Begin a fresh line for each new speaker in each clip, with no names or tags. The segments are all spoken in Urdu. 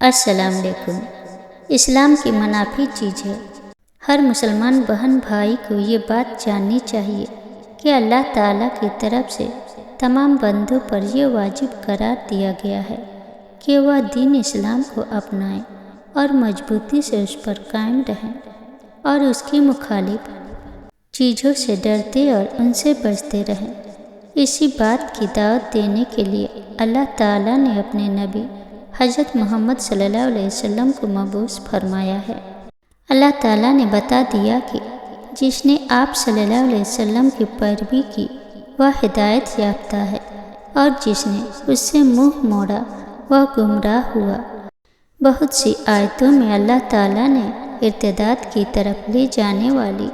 السلام علیکم۔ اسلام کی منافی چیز ہے۔ ہر مسلمان بہن بھائی کو یہ بات جاننی چاہیے کہ اللہ تعالیٰ کی طرف سے تمام بندوں پر یہ واجب قرار دیا گیا ہے کہ وہ دین اسلام کو اپنائیں اور مضبوطی سے اس پر قائم رہیں اور اس کی مخالف چیزوں سے ڈرتے اور ان سے بچتے رہیں۔ اسی بات کی دعوت دینے کے لیے اللہ تعالیٰ نے اپنے نبی حضرت محمد صلی اللہ علیہ وسلم کو مبعوث فرمایا ہے۔ اللہ تعالیٰ نے بتا دیا کہ جس نے آپ صلی اللہ علیہ وسلم کی پیروی کی وہ ہدایت یافتہ ہے، اور جس نے اس سے منہ موڑا وہ گمراہ ہوا۔ بہت سی آیتوں میں اللہ تعالیٰ نے ارتداد کی طرف لے جانے والی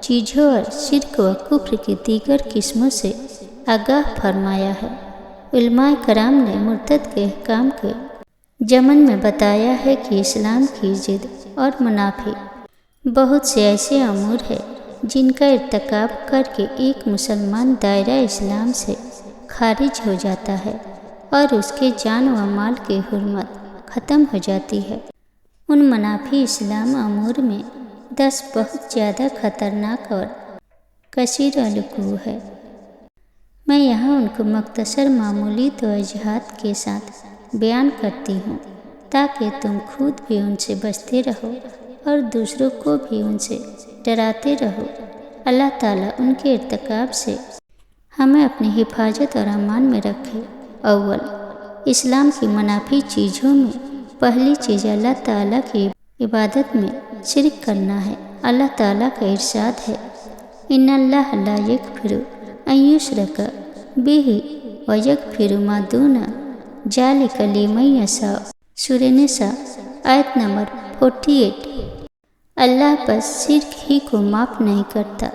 چیزوں اور شرک و کفر کی دیگر قسموں سے آگاہ فرمایا ہے۔ علماء کرام نے مرتد کے احکام کے ضمن میں بتایا ہے کہ اسلام کی ضد اور منافی بہت سے ایسے امور ہیں جن کا ارتکاب کر کے ایک مسلمان دائرہ اسلام سے خارج ہو جاتا ہے اور اس کے جان و مال کی حرمت ختم ہو جاتی ہے۔ ان منافی اسلام امور میں 10 بہت زیادہ خطرناک اور کثیر الوقوع ہے۔ میں یہاں ان کو مختصر معمولی توضیحات کے ساتھ بیان کرتی ہوں تاکہ تم خود بھی ان سے بچتے رہو اور دوسروں کو بھی ان سے ڈراتے رہو۔ اللہ تعالیٰ ان کے ارتکاب سے ہمیں اپنی حفاظت اور امان میں رکھے۔ اول، اسلام کی منافی چیزوں میں پہلی چیز اللہ تعالیٰ کی عبادت میں شرک کرنا ہے۔ اللہ تعالیٰ کا ارشاد ہے، ان اللہ لا یغفر ان یشرک بہ ویغفر ما دون ذلک لمن یشاء۔ سورہ نساء آیت نمبر 48۔ اللہ بس شرک ہی کو معاف نہیں کرتا،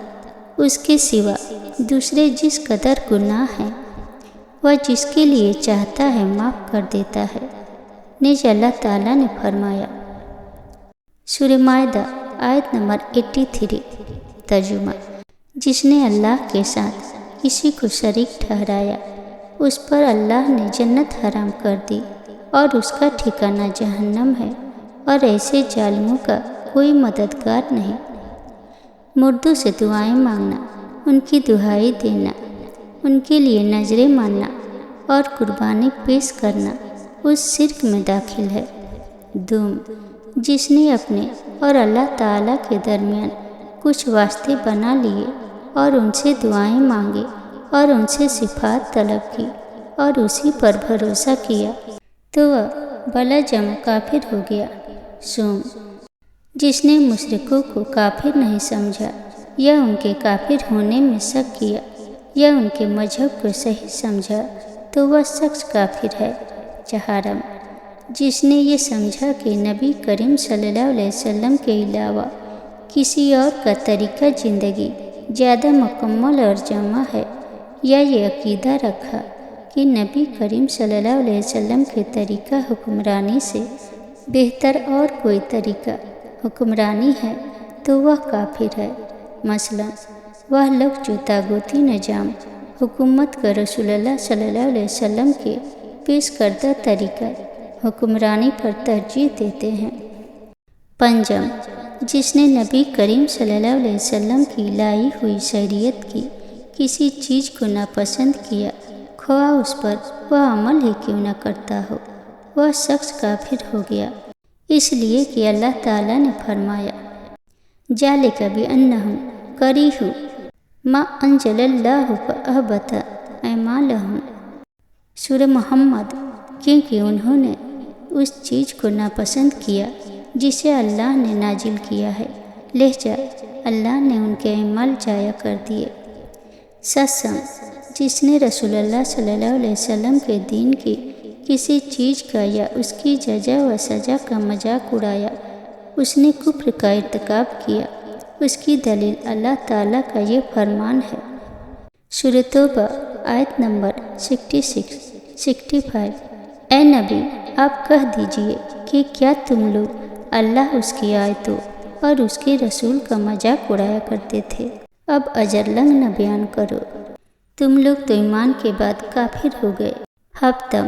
اس کے سوا دوسرے جس قدر گناہ ہیں وہ جس کے لیے چاہتا ہے معاف کر دیتا ہے۔ نیز اللہ تعالیٰ نے فرمایا، سورہ مائدہ آیت نمبر 83۔ ترجمہ، جس نے اللہ کے ساتھ کسی کو شریک ٹھہرایا اس پر اللہ نے جنت حرام کر دی اور اس کا ٹھکانہ جہنم ہے، اور ایسے ظالموں کا کوئی مددگار نہیں۔ مردوں سے دعائیں مانگنا، ان کی دہائی دینا، ان کے لیے نذریں ماننا اور قربانی پیش کرنا اس شرک میں داخل ہے۔ دوم، جس نے اپنے اور اللہ تعالیٰ کے درمیان کچھ واسطے بنا لیے اور ان سے دعائیں مانگے اور ان سے شفاعت طلب کی اور اسی پر بھروسہ کیا تو وہ بلا جمع کافر ہو گیا۔ سوم، جس نے مشرکوں کو کافر نہیں سمجھا یا ان کے کافر ہونے میں شک کیا یا ان کے مذہب کو صحیح سمجھا تو وہ شخص کافر ہے۔ چہارم، جس نے یہ سمجھا کہ نبی کریم صلی اللہ علیہ وسلم کے علاوہ کسی اور کا طریقہ زندگی زیادہ مکمل اور جامع ہے، یا یہ عقیدہ رکھا کہ نبی کریم صلی اللہ علیہ وسلم کے طریقہ حکمرانی سے بہتر اور کوئی طریقہ حکمرانی ہے تو وہ کافر ہے۔ مثلا وہ لوگ جو طاغوتی نظام حکومت کا رسول اللہ صلی اللہ علیہ وسلم کے پیش کردہ طریقہ حکمرانی پر ترجیح دیتے ہیں۔ پنجم، جس نے نبی کریم صلی اللہ علیہ وسلم کی لائی ہوئی شریعت کی کسی چیز کو ناپسند کیا، خواہ اس پر وہ عمل ہی کیوں نہ کرتا ہو، وہ شخص کافر ہو گیا، اس لیے کہ اللہ تعالیٰ نے فرمایا، ذالک بأنہم کریہوا ما انزل اللہ فأحبط اعمالہم۔ سورہ محمد، کیونکہ انہوں نے اس چیز کو ناپسند کیا جسے اللہ نے نازل کیا ہے، لہذا اللہ نے ان کے اعمال ضائع کر دیے۔ ستم، جس نے رسول اللہ صلی اللہ علیہ وسلم کے دین کی کسی چیز کا یا اس کی جزا و سزا کا مذاق اڑایا، اس نے کفر کا ارتکاب کیا۔ اس کی دلیل اللہ تعالیٰ کا یہ فرمان ہے، سورہ توبہ آیت نمبر 66-65۔ اے نبی، آپ کہہ دیجئے کہ کیا تم لوگ اللہ، اس کی آیتوں اور اس کے رسول کا مذاق اڑایا کرتے تھے؟ اب اجر لنگ نہ بیان کرو، تم لوگ تو ایمان کے بعد کافر ہو گئے۔ ہفتم،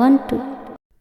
1-2।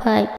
5।